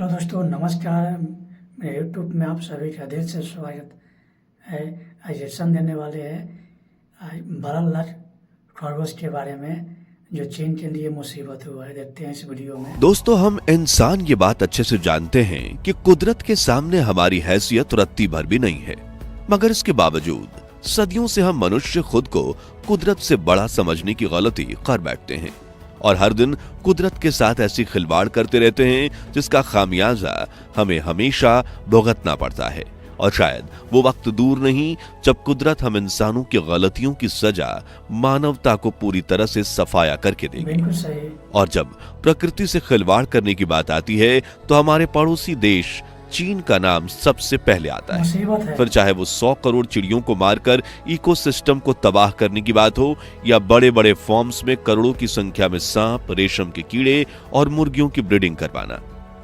Hello दोस्तों, नमस्कार। मेरे यूट्यूब में आप सभी का दिल से स्वागत है। आज लेसन देने वाले हैं बरल खरगोश के बारे में, जो चीन के लिए मुसीबत हुआ है। देखते हैं इस वीडियो में। दोस्तों, हम इंसान ये बात अच्छे से जानते हैं कि कुदरत के सामने हमारी हैसियत रत्ती भर भी नहीं है, मगर इसके बावजूद सदियों से हम मनुष्य खुद को कुदरत से बड़ा समझने की गलती कर बैठते हैं और हर दिन कुदरत के साथ ऐसी खिलवाड़ करते रहते हैं जिसका खामियाजा हमें हमेशा भुगतना पड़ता है। और शायद वो वक्त दूर नहीं जब कुदरत हम इंसानों की गलतियों की सजा मानवता को पूरी तरह से सफाया करके देगी। बिल्कुल सही। और जब प्रकृति से खिलवाड़ करने की बात आती है तो हमारे पड़ोसी देश चीन का नाम सबसे पहले आता है। फिर चाहे वो 100 करोड़ चिड़ियों को मारकर इकोसिस्टम को तबाह करने की बात हो, या बड़े बड़े फॉर्म्स में करोड़ों की संख्या में सांप, रेशम के कीड़े और मुर्गियों की ब्रीडिंग करवाना।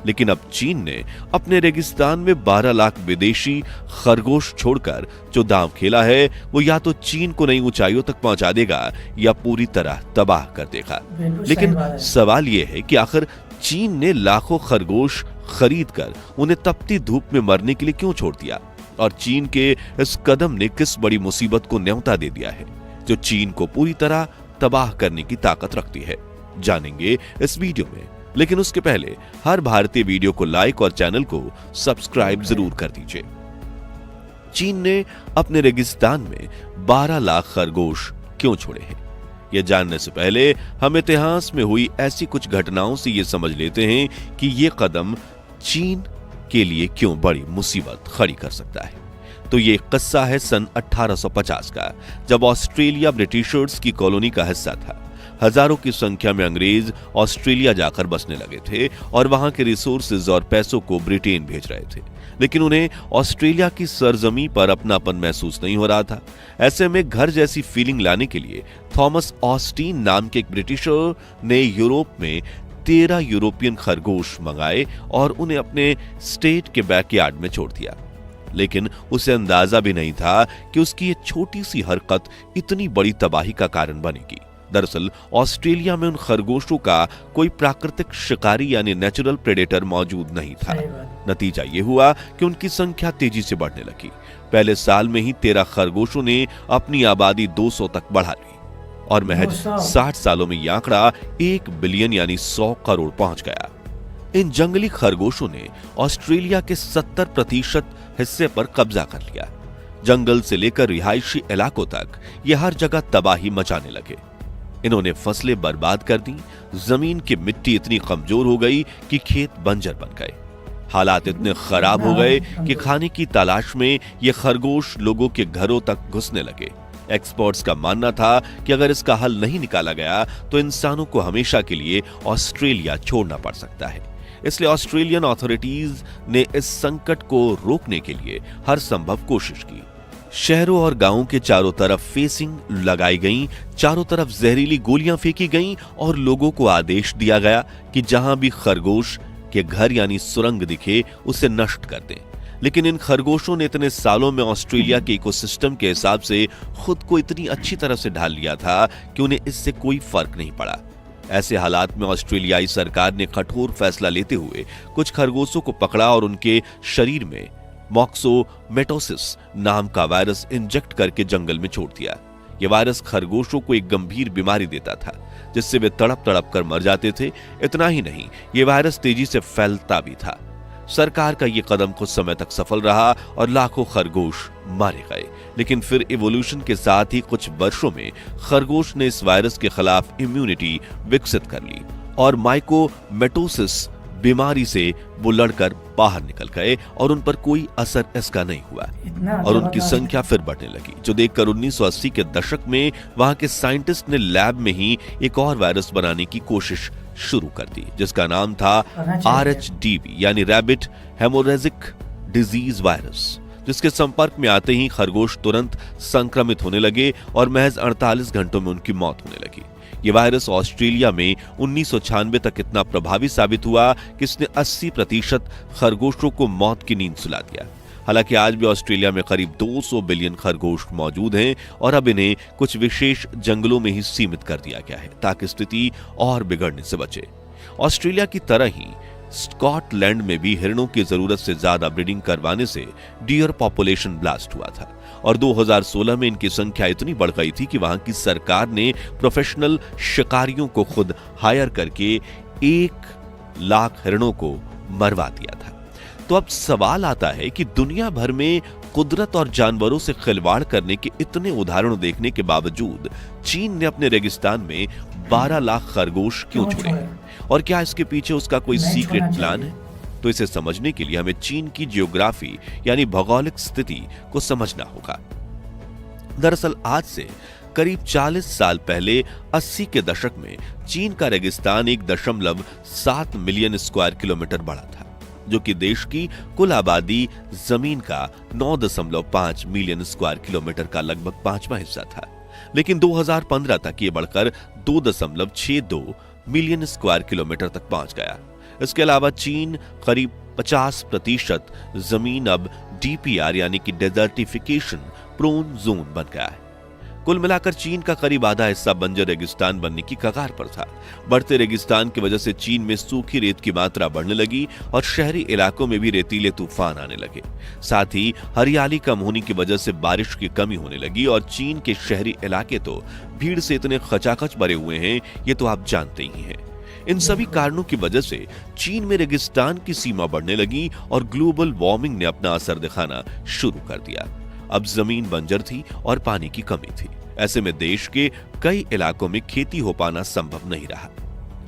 लेकिन अब चीन ने अपने रेगिस्तान में 12 लाख विदेशी खरगोश छोड़कर जो दांव खेला है, वो या तो चीन को नई ऊंचाइयों तक पहुंचा देगा या पूरी तरह तबाह कर देगा। लेकिन सवाल यह है कि आखिर चीन ने लाखों खरगोश खरीदकर उन्हें तपती धूप में मरने के लिए क्यों छोड़ दिया, और चीन के इस कदम ने किस बड़ी मुसीबत को न्योता दे दिया है जो चीन को पूरी तरह तबाह करने की ताकत रखती है, जानेंगे इस वीडियो में। लेकिन उसके पहले हर भारतीय वीडियो को लाइक और चैनल को सब्सक्राइब जरूर कर दीजिए। चीन ने अपने रेगिस्तान में 12 लाख खरगोश क्यों छोड़े हैं, यह जानने से पहले हम इतिहास में हुई ऐसी कुछ घटनाओं से यह समझ लेते हैं कि यह कदम चीन के लिए क्यों बड़ी मुसीबत खड़ी कर सकता है। तो ये किस्सा है सन 1850 का, जब ऑस्ट्रेलिया ब्रिटिशर्स की कॉलोनी का हिस्सा था। हजारों की संख्या में अंग्रेज ऑस्ट्रेलिया जाकर बसने लगे थे और वहां के रिसोर्सेज और पैसों को ब्रिटेन भेज रहे थे, लेकिन उन्हें ऑस्ट्रेलिया की सरजमी पर अपनापन महसूस नहीं हो रहा था। ऐसे में घर जैसी फीलिंग लाने के लिए थॉमस ऑस्टीन नाम के एक ब्रिटिशर ने यूरोप में 13 यूरोपियन खरगोश मंगाए और उन्हें अपने स्टेट के बैकयार्ड में छोड़ दिया। लेकिन उसे अंदाजा भी नहीं था कि उसकी ये छोटी सी हरकत इतनी बड़ी तबाही का कारण बनेगी। दरअसल ऑस्ट्रेलिया में उन खरगोशों का कोई प्राकृतिक शिकारी यानी नेचुरल प्रेडेटर मौजूद नहीं था। नतीजा ये हुआ कि उनकी संख्या तेजी से बढ़ने लगी। पहले साल में ही 13 खरगोशों ने अपनी आबादी 200 तक बढ़ा ली और महज 60 सालों में यह आंकड़ा 1 बिलियन यानी 100 करोड़ पहुंच गया। इन जंगली खरगोशों ने ऑस्ट्रेलिया के 70% हिस्से पर कब्जा कर लिया। जंगल से लेकर रिहायशी इलाकों तक ये हर जगह तबाही मचाने लगे। इन्होंने फसलें बर्बाद कर दी, जमीन की मिट्टी इतनी कमजोर हो गई कि खेत बंजर बन गए। हालात इतने खराब हो गए कि खाने की तलाश में ये खरगोश लोगों के घरों तक घुसने लगे। एक्सपर्ट्स का मानना था कि अगर इसका हल नहीं निकाला गया तो इंसानों को हमेशा के लिए ऑस्ट्रेलिया छोड़ना पड़ सकता है। इसलिए ऑस्ट्रेलियन अथॉरिटीज ने इस संकट को रोकने के लिए हर संभव कोशिश की। शहरों और गांवों के चारों तरफ फेंसिंग लगाई गई, चारों तरफ जहरीली गोलियां फेंकी गईं और लोगों को आदेश दिया गया कि जहां भी खरगोश के घर यानी सुरंग दिखे उसे नष्ट कर दें। लेकिन इन खरगोशों ने इतने सालों में ऑस्ट्रेलिया के इकोसिस्टम के हिसाब से खुद को इतनी अच्छी तरह से ढाल लिया था कि उन्हें इससे कोई फर्क नहीं पड़ा। ऐसे हालात में ऑस्ट्रेलियाई सरकार ने कठोर फैसला लेते हुए कुछ खरगोशों को पकड़ा और उनके शरीर में मॉक्सोमेटोसिस नाम का वायरस इंजेक्ट करके जंगल में छोड़ दिया। यह वायरस खरगोशों को एक गंभीर बीमारी देता था जिससे वे तड़प तड़प कर मर जाते थे। इतना ही नहीं, यह वायरस तेजी से फैलता भी था। सरकार का यह कदम कुछ समय तक सफल रहा और लाखों खरगोश मारे गए। लेकिन फिर इवोल्यूशन के साथ ही कुछ वर्षों में खरगोश ने इस वायरस के खिलाफ इम्यूनिटी विकसित कर ली और माइकोमेटोसिस बीमारी से वो लड़कर बाहर निकल गए और उन पर कोई असर इसका नहीं हुआ और उनकी संख्या फिर बढ़ने लगी, जो देखकर 1980 के दशक में वहां के साइंटिस्ट ने लैब में ही एक और वायरस बनाने की कोशिश शुरू कर दी, जिसका नाम था RHDV यानी रैबिट हेमोरेजिक डिजीज वायरस, जिसके संपर्क में आते ही खरगोश तुरंत संक्रमित होने लगे और महज 48 घंटों में उनकी मौत होने लगी। यह वायरस ऑस्ट्रेलिया में 1996 तक इतना प्रभावी साबित हुआ कि इसने 80% खरगोशों को मौत की नींद सुला दिया। हालांकि आज भी ऑस्ट्रेलिया में करीब 200 बिलियन खरगोश मौजूद हैं और अब इन्हें कुछ विशेष जंगलों में ही सीमित कर दिया गया है ताकि स्थिति और बिगड़ने से बचे। ऑस्ट्रेलिया की तरह ही स्कॉटलैंड में भी हिरणों की जरूरत से ज्यादा ब्रीडिंग करवाने से डियर पॉपुलेशन ब्लास्ट हुआ था और 2016 में इनकी संख्या इतनी बढ़ गई थी कि वहां की सरकार ने प्रोफेशनल शिकारियों को खुद हायर करके 1 लाख हिरणों को मरवा दिया था। तो अब सवाल आता है कि दुनिया भर में कुदरत और जानवरों से खिलवाड़ करने के इतने उदाहरण देखने के बावजूद चीन ने अपने रेगिस्तान में 12 लाख खरगोश क्यों छोड़े और क्या इसके पीछे उसका कोई सीक्रेट प्लान है? तो इसे समझने के लिए हमें चीन की जियोग्राफी यानी भौगोलिक स्थिति को समझना होगा। दरअसल आज से करीब 40 साल पहले 80 के दशक में चीन का रेगिस्तान 1.7 मिलियन स्क्वायर किलोमीटर बड़ा था, जो कि देश की कुल आबादी जमीन का 9.5 मिलियन स्क्वायर किलोमीटर का लगभग 5वां हिस्सा था। लेकिन 2015 तक ये बढ़कर 2.62 मिलियन स्क्वायर किलोमीटर तक पहुंच गया। इसके अलावा चीन करीब 50% जमीन अब डीपीआर यानी कि डेजर्टिफिकेशन प्रोन जोन बन गया है। कुल मिलाकर चीन का करीब आधा हिस्सा बंजर रेगिस्तान बनने की कगार पर था। बढ़ते रेगिस्तान की वजह से चीन में सूखी रेत की मात्रा बढ़ने लगी और शहरी इलाकों में भी रेतीले तूफान आने लगे। साथ ही हरियाली कम होने की वजह से बारिश की कमी होने लगी और चीन के शहरी इलाके तो भीड़ से इतने खचाखच भरे हुए हैं, ये तो आप जानते ही हैं। इन सभी कारणों की वजह से चीन में रेगिस्तान की सीमा बढ़ने लगी और ग्लोबल वार्मिंग ने अपना असर दिखाना शुरू कर दिया। अब जमीन बंजर थी और पानी की कमी थी। ऐसे में देश के कई इलाकों में खेती हो पाना संभव नहीं रहा।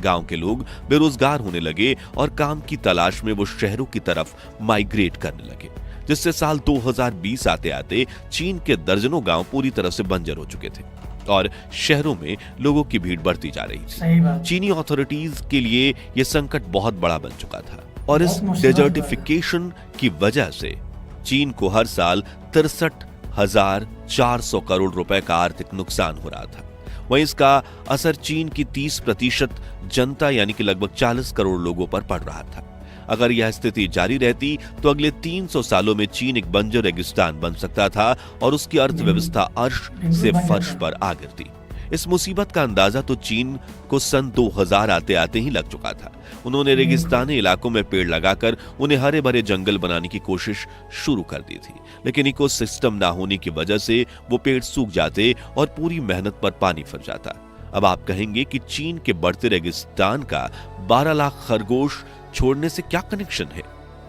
गांव के लोग बेरोजगार होने लगे और काम की तलाश में वो शहरों की तरफ माइग्रेट करने लगे, जिससे साल 2020 आते आते चीन के दर्जनों गांव पूरी तरह से बंजर हो चुके थे और शहरों में लोगों की भीड़ बढ़ती जा रही थी। चीनी अथॉरिटीज के लिए यह संकट बहुत बड़ा बन चुका था और इस डेजर्टिफिकेशन की वजह से चीन को हर साल 63,400 करोड़ रुपए का आर्थिक नुकसान हो रहा था। वहीं इसका असर चीन की 30% जनता यानी कि लगभग 40 करोड़ लोगों पर पड़ रहा था। अगर यह स्थिति जारी रहती तो अगले 300 सालों में चीन एक बंजर रेगिस्तान बन सकता था और उसकी अर्थव्यवस्था अर्श से फर्श पर आ गिरती। इस मुसीबत का अंदाजा तो चीन को सन 2000 आते आते ही लग चुका था। उन्होंने रेगिस्तानी इलाकों में पेड़ लगाकर उन्हें हरे भरे जंगल बनाने की कोशिश शुरू कर दी थी, लेकिन इकोसिस्टम ना होने की वजह से वो पेड़ सूख जाते और पूरी मेहनत पर पानी फिर जाता। अब आप कहेंगे कि चीन के बढ़ते रेगिस्तान का 12 लाख खरगोश छोड़ने से क्या कनेक्शन है?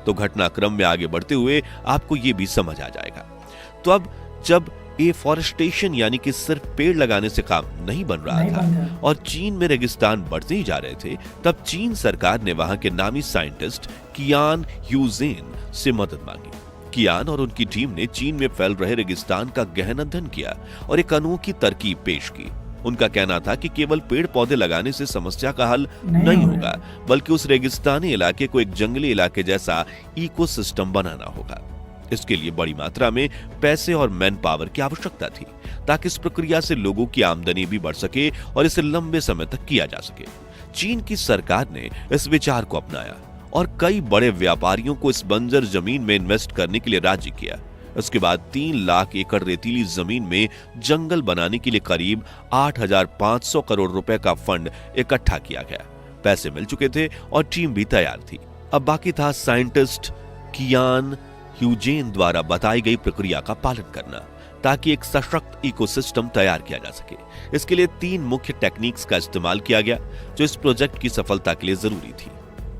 तो घटनाक्रम में आगे बढ़ते हुए आपको यह भी समझ आ जाएगा। तो अब जब एफॉरेस्टेशन यानी कि सिर्फ पेड़ लगाने से काम नहीं बन रहा था और चीन में रेगिस्तान बढ़ते ही जा रहे थे, तब चीन सरकार ने वहां के नामी साइंटिस्ट कियान ह्यूजेन से मदद मांगी। कियान और उनकी टीम ने चीन में फैल रहे रेगिस्तान का गहन अध्ययन किया और एक अनोखी तरकीब पेश की। उनका कहना था कि केवल पेड़ पौधे लगाने से समस्या का हल नहीं होगा, बल्कि उस रेगिस्तानी इलाके को एक जंगली इलाके जैसा इकोसिस्टम बनाना होगा। इसके लिए बड़ी मात्रा में पैसे और मैन पावर की आवश्यकता थी, ताकि इस प्रक्रिया से लोगों की आमदनी भी बढ़ सके और इसे लंबे समय तक किया जा सके। चीन की सरकार ने इस विचार को अपनाया और कई बड़े व्यापारियों को इस बंजर जमीन में इन्वेस्ट करने के लिए राजी किया। इसके बाद 3 लाख एकड़ रेतीली जमीन में जंगल बनाने के लिए करीब 8,500 करोड़ रुपए का फंड इकट्ठा किया गया। पैसे मिल चुके थे और टीम भी तैयार थी। अब बाकी था साइंटिस्ट कियान ह्यूजेन द्वारा बताई गई प्रक्रिया का पालन करना, ताकि एक सशक्त इकोसिस्टम तैयार किया जा सके। इसके लिए 3 मुख्य टेक्निक्स का इस्तेमाल किया गया, जो इस प्रोजेक्ट की सफलता के लिए जरूरी थी।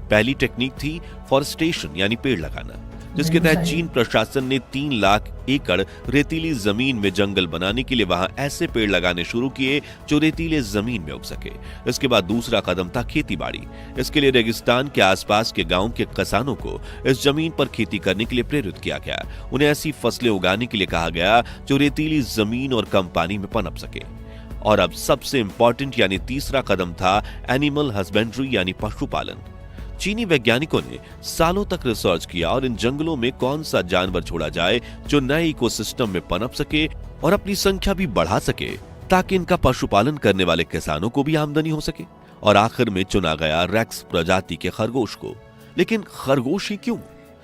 पहली टेक्निक थी फॉरेस्टेशन यानी पेड़ लगाना, जिसके तहत चीन प्रशासन ने 3 लाख एकड़ रेतीली जमीन में जंगल बनाने के लिए वहां ऐसे पेड़ लगाने शुरू किए जो रेतीले जमीन में उग सके। इसके बाद दूसरा कदम था खेतीबाड़ी। इसके लिए रेगिस्तान के आसपास के गांव के किसानों को इस जमीन पर खेती करने के लिए प्रेरित किया गया। उन्हें ऐसी फसलें उगाने के लिए कहा गया जो रेतीली जमीन और कम पानी में पनप सके। और अब सबसे इंपॉर्टेंट यानी तीसरा कदम था एनिमल हस्बेंड्री यानी पशुपालन। चीनी वैज्ञानिकों ने सालों तक रिसर्च किया और इन जंगलों में कौन सा जानवर छोड़ा जाए जो नए इकोसिस्टम में पनप सके और अपनी संख्या भी बढ़ा सके, ताकि इनका पशुपालन करने वाले किसानों को भी आमदनी हो सके। और आखिर में चुना गया रेक्स प्रजाति के खरगोश को। लेकिन खरगोश ही क्यों?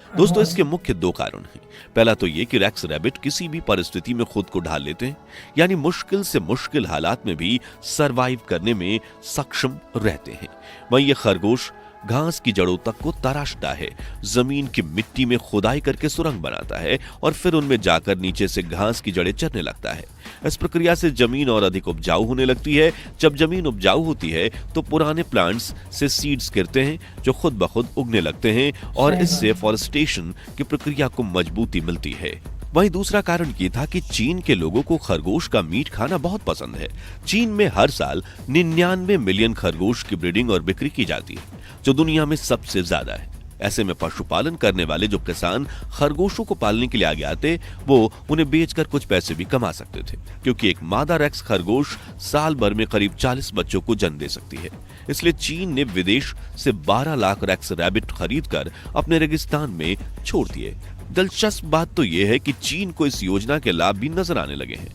दोस्तों, इसके मुख्य 2 कारण हैं। पहला तो ये कि रेक्स रैबिट किसी भी परिस्थिति में खुद को ढाल लेते हैं, यानी मुश्किल से मुश्किल हालात में भी सरवाइव करने में सक्षम रहते हैं। वहीं ये खरगोश घास की जड़ों तक को तराशता है, जमीन की मिट्टी में खुदाई करके सुरंग बनाता है और फिर उनमें जाकर नीचे से घास की जड़ें चरने लगता है। इस प्रक्रिया से जमीन और अधिक उपजाऊ होने लगती है। जब जमीन उपजाऊ होती है तो पुराने प्लांट्स से सीड्स गिरते हैं जो खुद ब खुद उगने लगते हैं और इससे फॉरेस्टेशन की प्रक्रिया को मजबूती मिलती है। वहीं दूसरा कारण ये था कि चीन के लोगों को खरगोश का मीट खाना बहुत पसंद है। चीन में हर साल 99 मिलियन खरगोश की ब्रीडिंग और बिक्री की जाती है, जो दुनिया में सबसे ज्यादा है। ऐसे में पशुपालन करने वाले जो किसान खरगोशों को पालने के लिए आगे आते, वो उन्हें बेचकर कुछ पैसे भी कमा सकते थे, क्योंकि एक मादा रेक्स खरगोश साल भर में करीब 40 बच्चों को जन्म दे सकती है। इसलिए चीन ने विदेश से 12 लाख रेक्स रैबिट खरीदकर अपने रेगिस्तान में छोड़ दिए। दिलचस्प बात तो यह है कि चीन को इस योजना के लाभ भी नजर आने लगे हैं।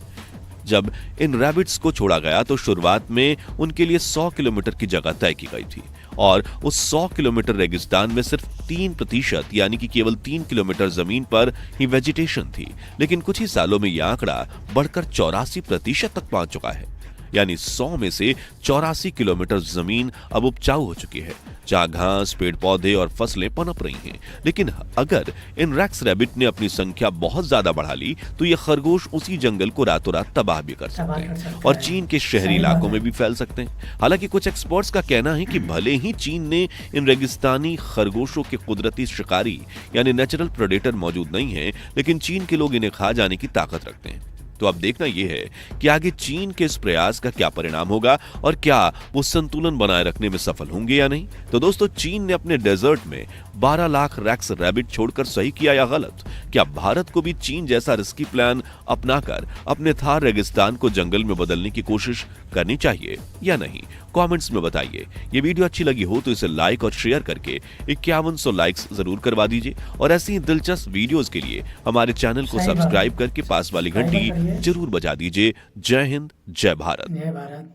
जब इन रैबिट्स को छोड़ा गया तो शुरुआत में उनके लिए 100 किलोमीटर की जगह तय की गई थी और उस 100 किलोमीटर रेगिस्तान में सिर्फ 3% यानी कि केवल 3 किलोमीटर जमीन पर ही वेजिटेशन थी। लेकिन कुछ ही सालों में यह आंकड़ा बढ़कर 84% तक पहुंच चुका है, यानी 100 में से 84 किलोमीटर जमीन अब उपजाऊ हो चुकी है, जहां घास, पेड़ पौधे और फसलें पनप रही हैं। लेकिन अगर इन रेक्स रैबिट ने अपनी संख्या बहुत ज्यादा बढ़ा ली तो ये खरगोश उसी जंगल को रातों रात तबाह भी कर सकते हैं और चीन के शहरी इलाकों में भी फैल सकते हैं। हालांकि कुछ एक्सपर्ट्स का कहना है कि भले ही चीन ने इन रेगिस्तानी खरगोशों के कुदरती शिकारी यानी नेचुरल प्रेडेटर मौजूद नहीं है, लेकिन चीन के लोग इन्हें खा जाने की ताकत रखते हैं। तो अब देखना यह है कि आगे चीन के इस प्रयास का क्या परिणाम होगा और क्या वो संतुलन बनाए रखने में सफल होंगे या नहीं। तो दोस्तों, चीन ने अपने डेजर्ट में 12 लाख रेक्स रैबिट छोड़कर सही किया या गलत? क्या भारत को भी चीन जैसा रिस्की प्लान अपनाकर अपने थार रेगिस्तान को जंगल में बदलने की कोशिश करनी चाहिए या नहीं? कमेंट्स में बताइए। ये वीडियो अच्छी लगी हो तो इसे लाइक और शेयर करके 5100 लाइक्स जरूर करवा दीजिए और ऐसी ही दिलचस्प वीडियोस के लिए हमारे चैनल को सब्सक्राइब करके पास वाली घंटी जरूर बजा दीजिए। जय हिंद, जय भारत। जय भारत।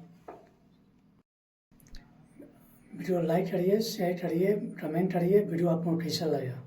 वीडियो लाइक करिए, शेयर करिए, कमेंट करिए। वीडियो आपको कैसा लगा?